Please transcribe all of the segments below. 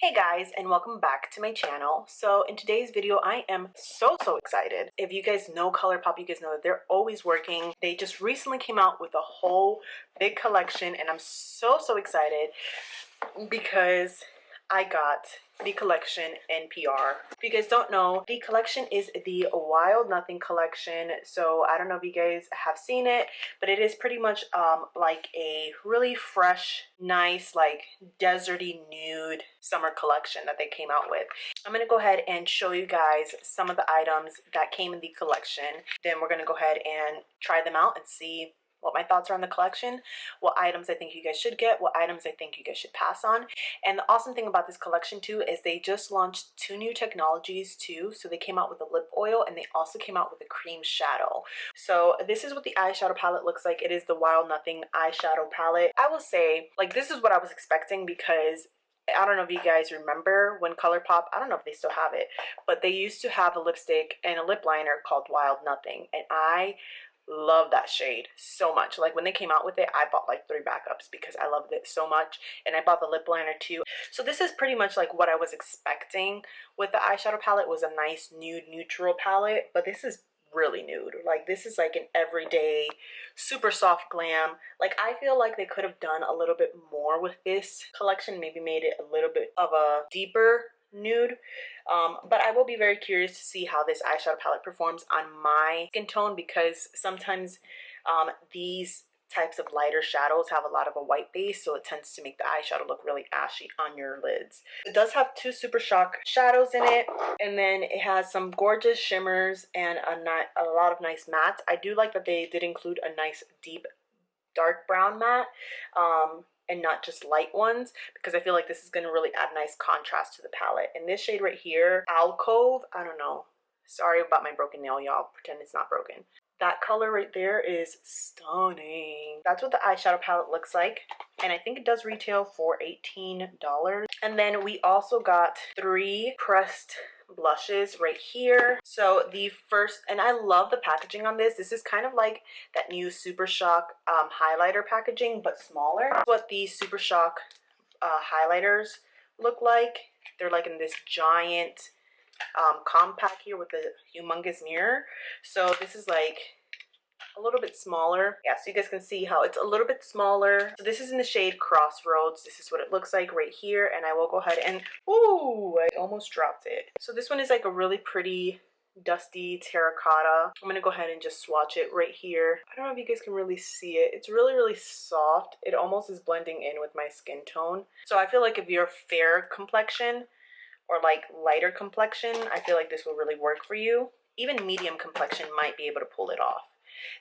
Hey guys, and welcome back to my channel. So in today's video I am so excited. If you guys know Colourpop, you guys know that they're always working. They just recently came out with a whole big collection and I'm so excited because I got the collection NPR. If you guys don't know, the collection is the Wild Nothing collection. So I don't know if you guys have seen it, but it is pretty much like a really fresh, nice, like deserty nude summer collection that they came out with. I'm gonna go ahead and show you guys some of the items that came in the collection. Then we're gonna go ahead and try them out and see what my thoughts are on the collection, what items I think you guys should get, what items I think you guys should pass on. And the awesome thing about this collection too is they just launched 2 new technologies too. So they came out with a lip oil and they also came out with a cream shadow. So this is what the eyeshadow palette looks like. It is the Wild Nothing eyeshadow palette. I will say, like, this is what I was expecting because I don't know if you guys remember when Colourpop, I don't know if they still have it, but they used to have a lipstick and a lip liner called Wild Nothing, and I love that shade so much. Like when they came out with it, I bought like 3 backups because I loved it so much, and I bought the lip liner too. So this is pretty much like what I was expecting with the eyeshadow palette. Was a nice nude neutral palette, but this is really nude. Like this is like an everyday super soft glam. Like I feel like they could have done a little bit more with this collection, maybe made it a little bit of a deeper nude, but I will be very curious to see how this eyeshadow palette performs on my skin tone, because sometimes these types of lighter shadows have a lot of a white base, so it tends to make the eyeshadow look really ashy on your lids. It does have 2 Super Shock shadows in it, and then it has some gorgeous shimmers and a lot of nice mattes. I do like that they did include a nice deep dark brown matte, and not just light ones, because I feel like this is going to really add nice contrast to the palette. And this shade right here, Alcove, I don't know, sorry about my broken nail, y'all, pretend it's not broken. That color right there is stunning. That's what the eyeshadow palette looks like, and I think it does retail for $18. And then we also got 3 pressed blushes right here. So the first, and I love the packaging on this. This is kind of like that new Super Shock highlighter packaging, but smaller. That's what the Super Shock highlighters look like. They're like in this giant compact here with a humongous mirror. So this is like a little bit smaller. Yeah, so you guys can see how it's a little bit smaller. So this is in the shade Crossroads. This is what it looks like right here, and I will go ahead and, ooh, I almost dropped it. So this one is like a really pretty dusty terracotta. I'm gonna go ahead and just swatch it right here. I don't know if you guys can really see it. It's really soft. It almost is blending in with my skin tone. So I feel like if you're fair complexion or like lighter complexion, I feel like this will really work for you. Even medium complexion might be able to pull it off.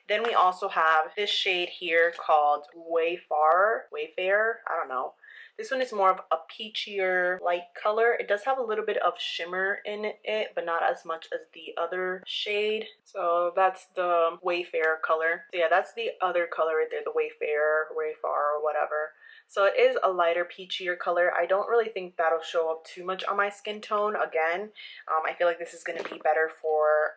Then we also have this shade here called Wayfarer, I don't know. This one is more of a peachier light color. It does have a little bit of shimmer in it, but not as much as the other shade. So that's the Wayfarer color. So yeah, that's the other color right there, the Wayfarer, or whatever. So it is a lighter peachier color. I don't really think that'll show up too much on my skin tone. Again, I feel like this is going to be better for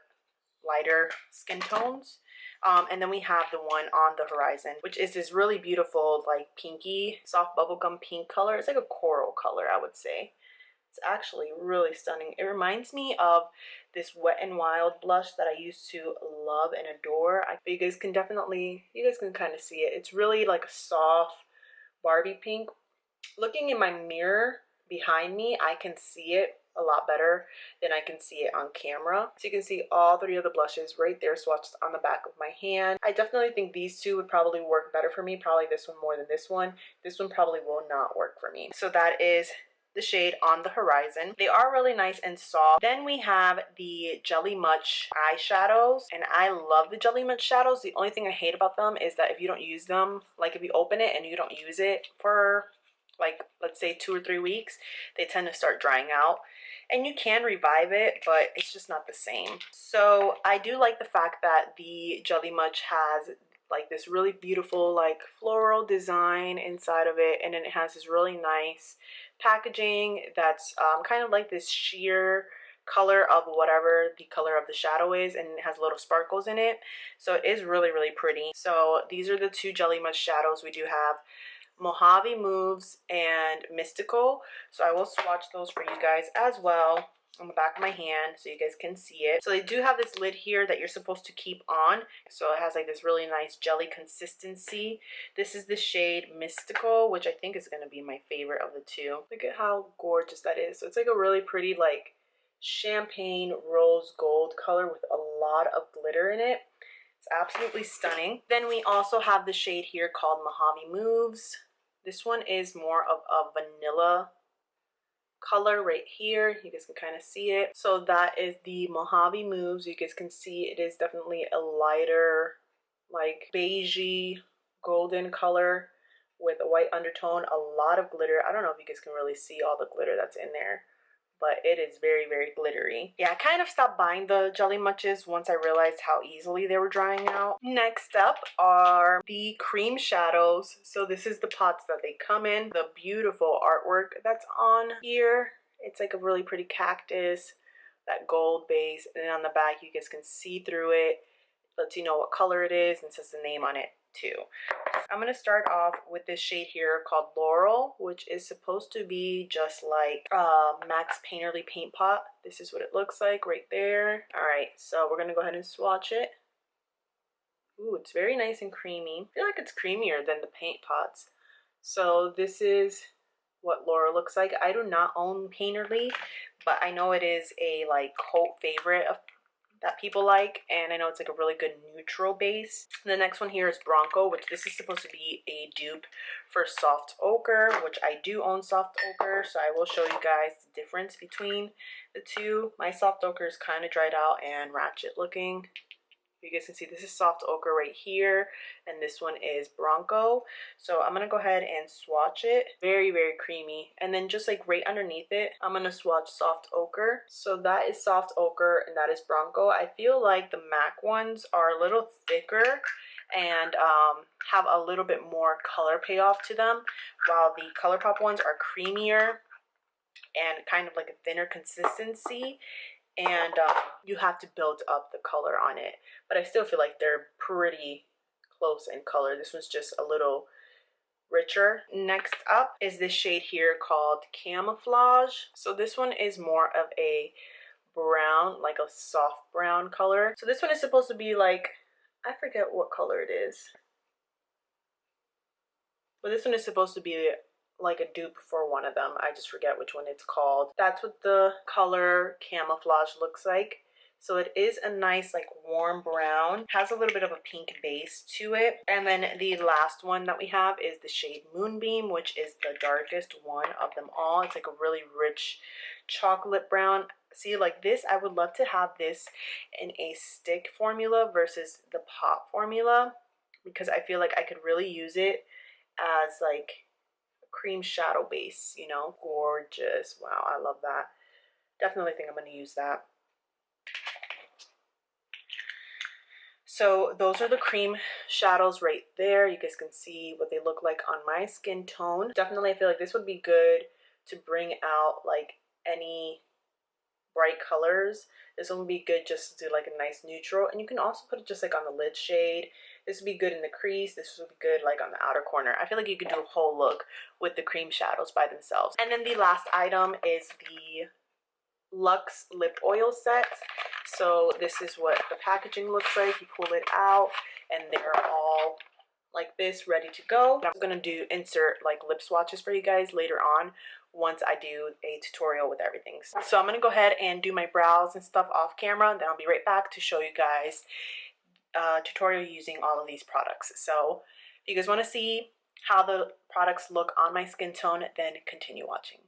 lighter skin tones. And then we have the one on the horizon, which is this really beautiful, like pinky, soft bubblegum pink color. It's like a coral color, I would say. It's actually really stunning. It reminds me of this Wet n Wild blush that I used to love and adore. You guys can kind of see it. It's really like a soft Barbie pink. Looking in my mirror behind me, I can see it a lot better than I can see it on camera. So you can see all 3 of the blushes right there swatched on the back of my hand. I definitely think these 2 would probably work better for me, probably this one more than this one. This one probably will not work for me. So that is the shade on the horizon. They are really nice and soft. Then we have the Jelly Much eyeshadows, and I love the Jelly Much shadows. The only thing I hate about them is that if you don't use them, like if you open it and you don't use it for like, let's say 2 or 3 weeks, they tend to start drying out. And you can revive it, but it's just not the same. So I do like the fact that the Jelly Much has like this really beautiful like floral design inside of it, and then it has this really nice packaging that's kind of like this sheer color of whatever the color of the shadow is, and it has little sparkles in it. So it is really pretty. So these are the 2 Jelly Much shadows. We do have Mojave Moves and Mystical. So I will swatch those for you guys as well on the back of my hand so you guys can see it. So they do have this lid here that you're supposed to keep on. So it has like this really nice jelly consistency. This is the shade Mystical, which I think is going to be my favorite of the two. Look at how gorgeous that is. So it's like a really pretty like champagne rose gold color with a lot of glitter in it. It's absolutely stunning. Then we also have the shade here called Mojave Moves. This one is more of a vanilla color right here. You guys can kind of see it. So that is the Mojave Moves. You guys can see it is definitely a lighter, like beigey golden color with a white undertone, a lot of glitter. I don't know if you guys can really see all the glitter that's in there, but it is very, very glittery. Yeah, I kind of stopped buying the Jelly Muches once I realized how easily they were drying out. Next up are the cream shadows. So this is the pots that they come in. The beautiful artwork that's on here. It's like a really pretty cactus, that gold base. And then on the back, you guys can see through it. Lets you know what color it is and says the name on it too. I'm going to start off with this shade here called Laurel, which is supposed to be just like Max Painterly paint pot. This is what it looks like right there. All right, so we're going to go ahead and swatch it. Ooh, it's very nice and creamy. I feel like it's creamier than the paint pots. So this is what Laurel looks like. I do not own Painterly, but I know it is a like cult favorite of that people like, and I know it's like a really good neutral base. The next one here is Bronco, which this is supposed to be a dupe for Soft Ochre, which I do own Soft Ochre, so I will show you guys the difference between the two. My Soft Ochre is kind of dried out and ratchet looking. You guys can see this is Soft Ochre right here, and this one is Bronco. So I'm gonna go ahead and swatch it. Very, very creamy. And then just like right underneath it, I'm gonna swatch Soft Ochre. So that is Soft Ochre and that is Bronco. I feel like the MAC ones are a little thicker and have a little bit more color payoff to them, while the Colourpop ones are creamier and kind of like a thinner consistency, and you have to build up the color on it. But I still feel like they're pretty close in color. This one's just a little richer. Next up is this shade here called Camouflage. So this one is more of a brown, like a soft brown color. So this one is supposed to be like, I forget what color it is, but this one is supposed to be like a dupe for one of them. I just forget which one it's called. That's what the color Camouflage looks like. So it is a nice like warm brown, has a little bit of a pink base to it. And then the last one that we have is the shade Moonbeam, which is the darkest one of them all. It's like a really rich chocolate brown. See, like this, I would love to have this in a stick formula versus the pop formula, because I feel like I could really use it as like cream shadow base, you know. Gorgeous. Wow, I love that. Definitely think I'm going to use that. So those are the cream shadows right there. You guys can see what they look like on my skin tone. Definitely I feel like this would be good to bring out like any bright colors. This one would be good just to do like a nice neutral, and you can also put it just like on the lid shade. This would be good in the crease. This would be good like on the outer corner. I feel like you could do a whole look with the cream shadows by themselves. And then the last item is the Luxe lip oil set. So this is what the packaging looks like. You pull it out and they're all like this, ready to go. I'm gonna insert like lip swatches for you guys later on once I do a tutorial with everything. So I'm gonna go ahead and do my brows and stuff off camera, and then I'll be right back to show you guys a tutorial using all of these products. So if you guys want to see how the products look on my skin tone, then continue watching.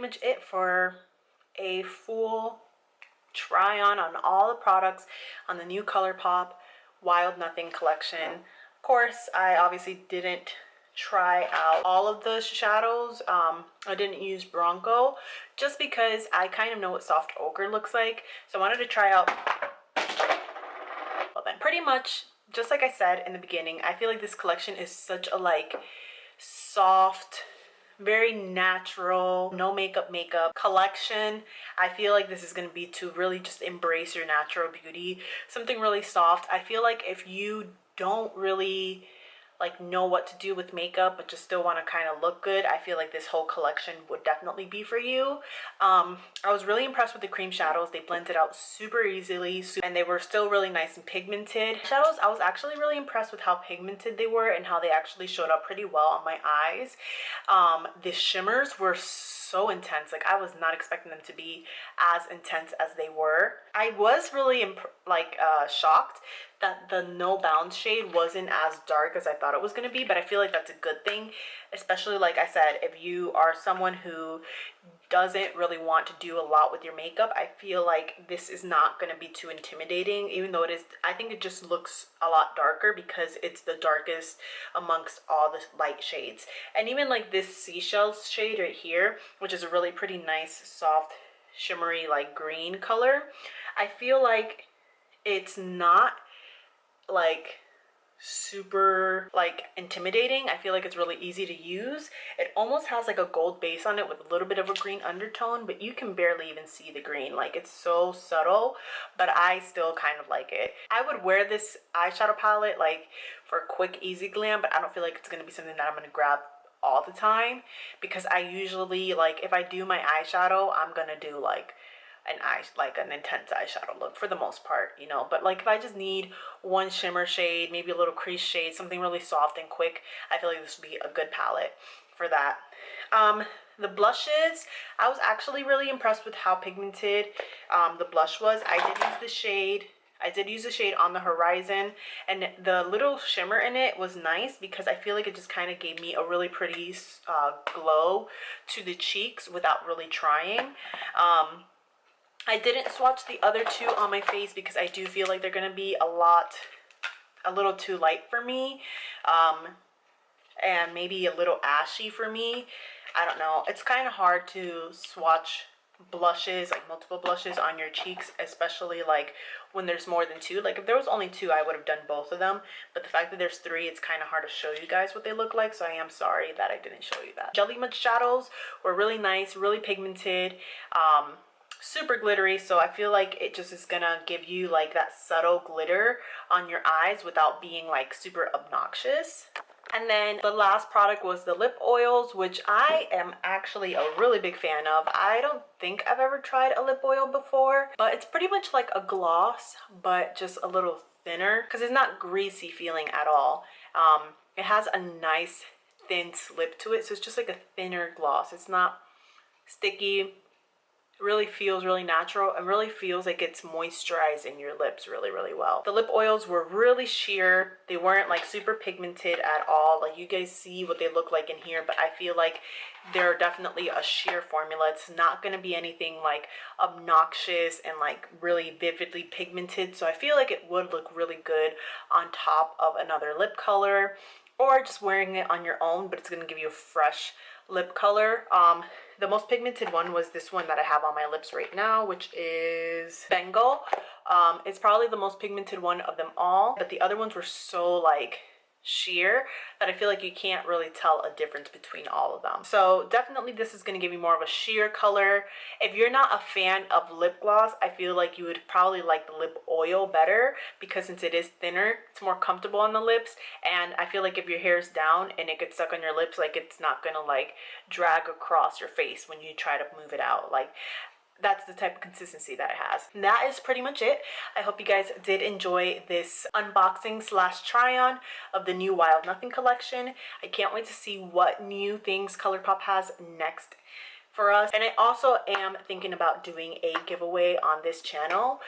much it for a full try on all the products on the new Colourpop Wild Nothing collection. Of course, I obviously didn't try out all of the shadows. I didn't use Bronco just because I kind of know what soft ochre looks like, so I wanted to try out. Well then, pretty much just like I said in the beginning, I feel like this collection is such a like soft, very natural, no makeup collection. I feel like this is going to be to really just embrace your natural beauty, something really soft. I feel like if you don't really like know what to do with makeup but just still want to kind of look good, I feel like this whole collection would definitely be for you. I was really impressed with the cream shadows. They blended out super easily and they were still really nice and pigmented. Shadows, I was actually really impressed with how pigmented they were and how they actually showed up pretty well on my eyes. The shimmers were so intense. Like, I was not expecting them to be as intense as they were. I was really shocked that the No Bounds shade wasn't as dark as I thought it was going to be, but I feel like that's a good thing, especially like I said, if you are someone who doesn't really want to do a lot with your makeup. I feel like this is not going to be too intimidating, even though it is. I think it just looks a lot darker because it's the darkest amongst all the light shades. And even like this seashells shade right here, which is a really pretty nice soft shimmery like green color, I feel like it's not like super like intimidating. I feel like it's really easy to use. It almost has like a gold base on it with a little bit of a green undertone, but you can barely even see the green. Like, it's so subtle, but I still kind of like it. I would wear this eyeshadow palette like for a quick easy glam, but I don't feel like it's going to be something that I'm going to grab all the time, because I usually, like, if I do my eyeshadow, I'm gonna do like an intense eyeshadow look for the most part, you know. But like if I just need one shimmer shade, maybe a little crease shade, something really soft and quick, I feel like this would be a good palette for that. The blushes, I was actually really impressed with how pigmented the blush was. I did use the shade On the Horizon, and the little shimmer in it was nice because I feel like it just kind of gave me a really pretty glow to the cheeks without really trying. I didn't swatch the other two on my face because I do feel like they're going to be a little too light for me, and maybe a little ashy for me. I don't know. It's kind of hard to swatch blushes, like multiple blushes on your cheeks, especially like when there's more than two. Like if there was only two, I would have done both of them, but the fact that there's three, it's kind of hard to show you guys what they look like, so I am sorry that I didn't show you that. Jelly Mud shadows were really nice, really pigmented, super glittery, so I feel like it just is gonna give you like that subtle glitter on your eyes without being like super obnoxious. And then the last product was the lip oils, which I am actually a really big fan of. I don't think I've ever tried a lip oil before, but it's pretty much like a gloss, but just a little thinner because it's not greasy feeling at all. It has a nice thin slip to it, so it's just like a thinner gloss. It's not sticky. Really feels really natural and really feels like it's moisturizing your lips really well. The lip oils were really sheer. They weren't like super pigmented at all. Like you guys see what they look like in here, but I feel like they're definitely a sheer formula. It's not going to be anything like obnoxious and like really vividly pigmented, so I feel like it would look really good on top of another lip color or just wearing it on your own, but it's going to give you a fresh lip color. The most pigmented one was this one that I have on my lips right now, which is Bengal. It's probably the most pigmented one of them all, but the other ones were so like sheer that I feel like you can't really tell a difference between all of them. So definitely this is going to give you more of a sheer color. If you're not a fan of lip gloss, I feel like you would probably like the lip oil better because since it is thinner, it's more comfortable on the lips, and I feel like if your hair is down and it gets stuck on your lips, like it's not gonna like drag across your face when you try to move it out. Like that's the type of consistency that it has. And that is pretty much it. I hope you guys did enjoy this unboxing slash try on of the new Wild Nothing collection. I can't wait to see what new things Colourpop has next for us. And I also am thinking about doing a giveaway on this channel.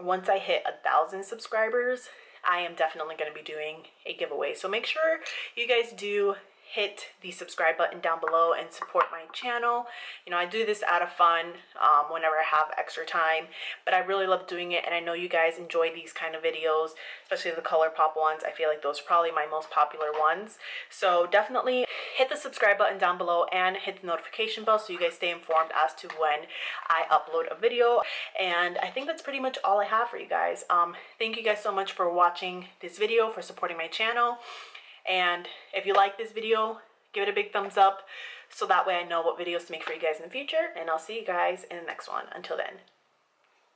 Once I hit 1,000 subscribers, I am definitely going to be doing a giveaway. So make sure you guys do hit the subscribe button down below and support my channel. You know, I do this out of fun whenever I have extra time, but I really love doing it, and I know you guys enjoy these kind of videos, especially the Colourpop ones. I feel like those are probably my most popular ones. So definitely hit the subscribe button down below and hit the notification bell so you guys stay informed as to when I upload a video. And I think that's pretty much all I have for you guys. Thank you guys so much for watching this video, for supporting my channel. And if you like this video, give it a big thumbs up so that way I know what videos to make for you guys in the future. And I'll see you guys in the next one. Until then.